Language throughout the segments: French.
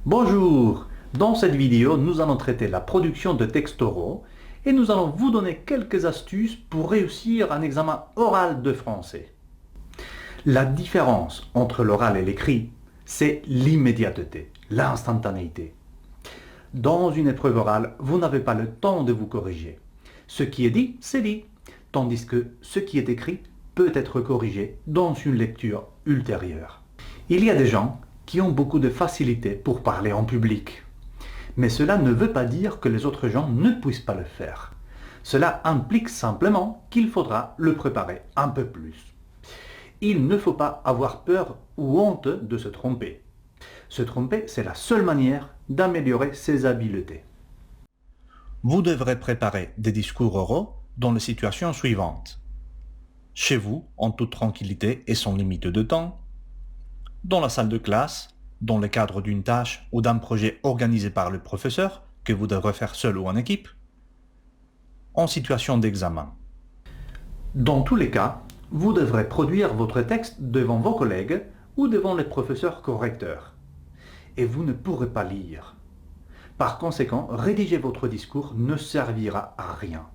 Bonjour! Dans cette vidéo, nous allons traiter la production de textes oraux et nous allons vous donner quelques astuces pour réussir un examen oral de français. La différence entre l'oral et l'écrit, c'est l'immédiateté, l'instantanéité. Dans une épreuve orale, vous n'avez pas le temps de vous corriger. Ce qui est dit, c'est dit, tandis que ce qui est écrit peut être corrigé dans une lecture ultérieure. Il y a des gens qui ont beaucoup de facilité pour parler en public. Mais cela ne veut pas dire que les autres gens ne puissent pas le faire. Cela implique simplement qu'il faudra le préparer un peu plus. Il ne faut pas avoir peur ou honte de se tromper. Se tromper, c'est la seule manière d'améliorer ses habiletés. Vous devrez préparer des discours oraux dans les situations suivantes. Chez vous, en toute tranquillité et sans limite de temps, dans la salle de classe, dans le cadre d'une tâche ou d'un projet organisé par le professeur que vous devrez faire seul ou en équipe, en situation d'examen. Dans tous les cas, vous devrez produire votre texte devant vos collègues ou devant les professeurs correcteurs. Et vous ne pourrez pas lire. Par conséquent, rédiger votre discours ne servira à rien.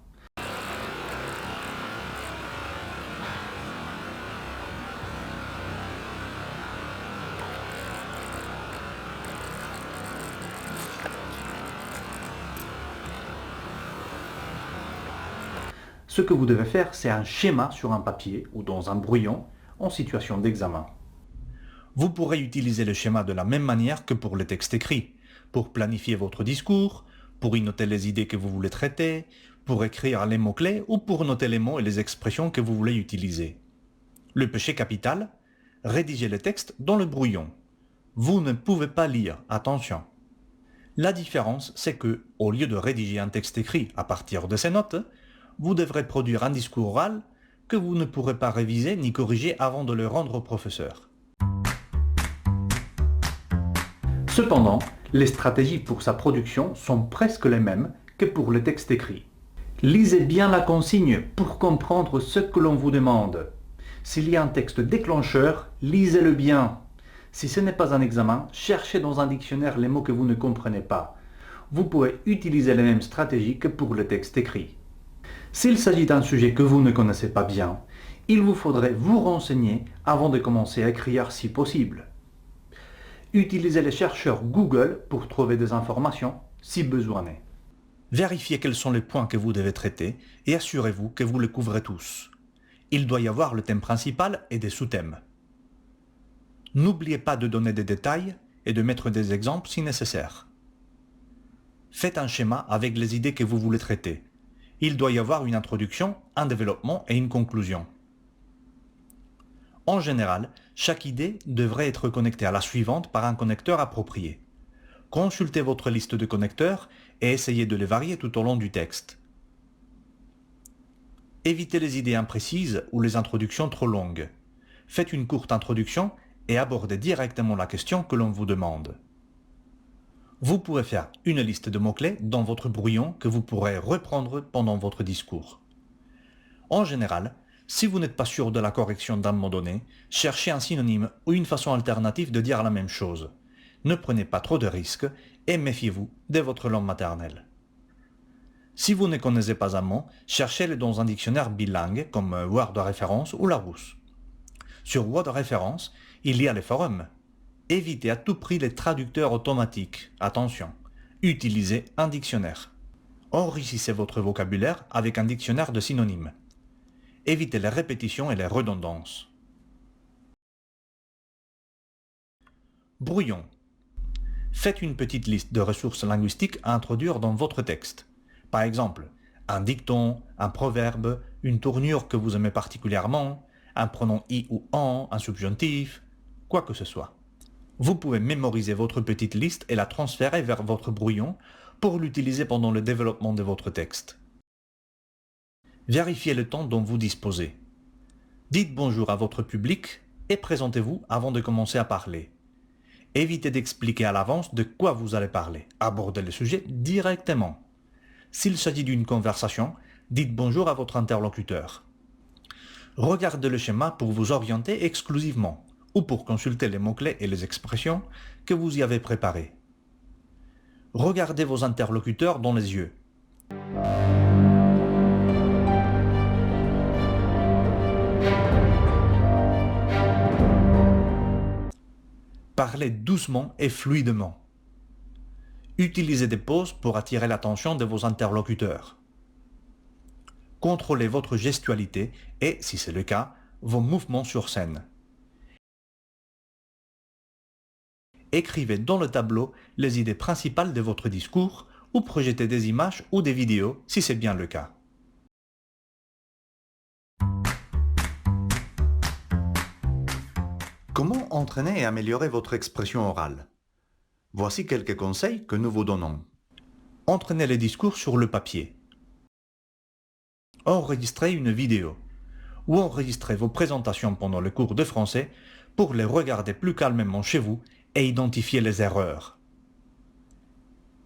Ce que vous devez faire, c'est un schéma sur un papier ou dans un brouillon en situation d'examen. Vous pourrez utiliser le schéma de la même manière que pour le texte écrit, pour planifier votre discours, pour y noter les idées que vous voulez traiter, pour écrire les mots-clés ou pour noter les mots et les expressions que vous voulez utiliser. Le péché capital, rédiger le texte dans le brouillon. Vous ne pouvez pas lire, attention. La différence, c'est que, au lieu de rédiger un texte écrit à partir de ces notes, vous devrez produire un discours oral que vous ne pourrez pas réviser ni corriger avant de le rendre au professeur. Cependant, les stratégies pour sa production sont presque les mêmes que pour le texte écrit. Lisez bien la consigne pour comprendre ce que l'on vous demande. S'il y a un texte déclencheur, lisez-le bien. Si ce n'est pas un examen, cherchez dans un dictionnaire les mots que vous ne comprenez pas. Vous pouvez utiliser les mêmes stratégies que pour le texte écrit. S'il s'agit d'un sujet que vous ne connaissez pas bien, il vous faudrait vous renseigner avant de commencer à écrire si possible. Utilisez les chercheurs Google pour trouver des informations si besoin est. Vérifiez quels sont les points que vous devez traiter et assurez-vous que vous les couvrez tous. Il doit y avoir le thème principal et des sous-thèmes. N'oubliez pas de donner des détails et de mettre des exemples si nécessaire. Faites un schéma avec les idées que vous voulez traiter. Il doit y avoir une introduction, un développement et une conclusion. En général, chaque idée devrait être connectée à la suivante par un connecteur approprié. Consultez votre liste de connecteurs et essayez de les varier tout au long du texte. Évitez les idées imprécises ou les introductions trop longues. Faites une courte introduction et abordez directement la question que l'on vous demande. Vous pouvez faire une liste de mots-clés dans votre brouillon que vous pourrez reprendre pendant votre discours. En général, si vous n'êtes pas sûr de la correction d'un mot donné, cherchez un synonyme ou une façon alternative de dire la même chose. Ne prenez pas trop de risques et méfiez-vous de votre langue maternelle. Si vous ne connaissez pas un mot, cherchez-le dans un dictionnaire bilingue comme Word de référence ou Larousse. Sur Word de référence, il y a les forums. Évitez à tout prix les traducteurs automatiques. Attention, utilisez un dictionnaire. Enrichissez votre vocabulaire avec un dictionnaire de synonymes. Évitez les répétitions et les redondances. Brouillon. Faites une petite liste de ressources linguistiques à introduire dans votre texte. Par exemple, un dicton, un proverbe, une tournure que vous aimez particulièrement, un pronom i ou en, un subjonctif, quoi que ce soit. Vous pouvez mémoriser votre petite liste et la transférer vers votre brouillon pour l'utiliser pendant le développement de votre texte. Vérifiez le temps dont vous disposez. Dites bonjour à votre public et présentez-vous avant de commencer à parler. Évitez d'expliquer à l'avance de quoi vous allez parler. Abordez le sujet directement. S'il s'agit d'une conversation, dites bonjour à votre interlocuteur. Regardez le schéma pour vous orienter exclusivement ou pour consulter les mots-clés et les expressions que vous y avez préparés. Regardez vos interlocuteurs dans les yeux. Parlez doucement et fluidement. Utilisez des pauses pour attirer l'attention de vos interlocuteurs. Contrôlez votre gestualité et, si c'est le cas, vos mouvements sur scène. Écrivez dans le tableau les idées principales de votre discours ou projetez des images ou des vidéos si c'est bien le cas. Comment entraîner et améliorer votre expression orale? Voici quelques conseils que nous vous donnons. Entraînez les discours sur le papier. Enregistrez une vidéo ou enregistrez vos présentations pendant le cours de français pour les regarder plus calmement chez vous et identifier les erreurs.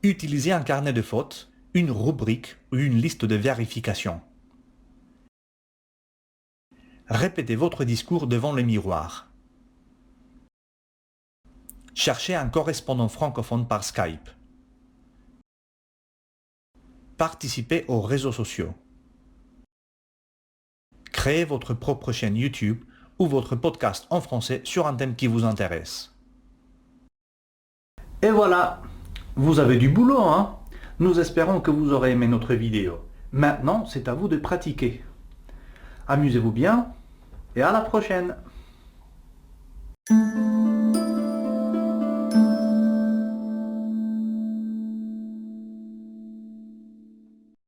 Utilisez un carnet de fautes, une rubrique ou une liste de vérification. Répétez votre discours devant le miroir. Cherchez un correspondant francophone par Skype. Participez aux réseaux sociaux. Créez votre propre chaîne YouTube ou votre podcast en français sur un thème qui vous intéresse. Et voilà, vous avez du boulot, hein? Nous espérons que vous aurez aimé notre vidéo. Maintenant, c'est à vous de pratiquer. Amusez-vous bien et à la prochaine!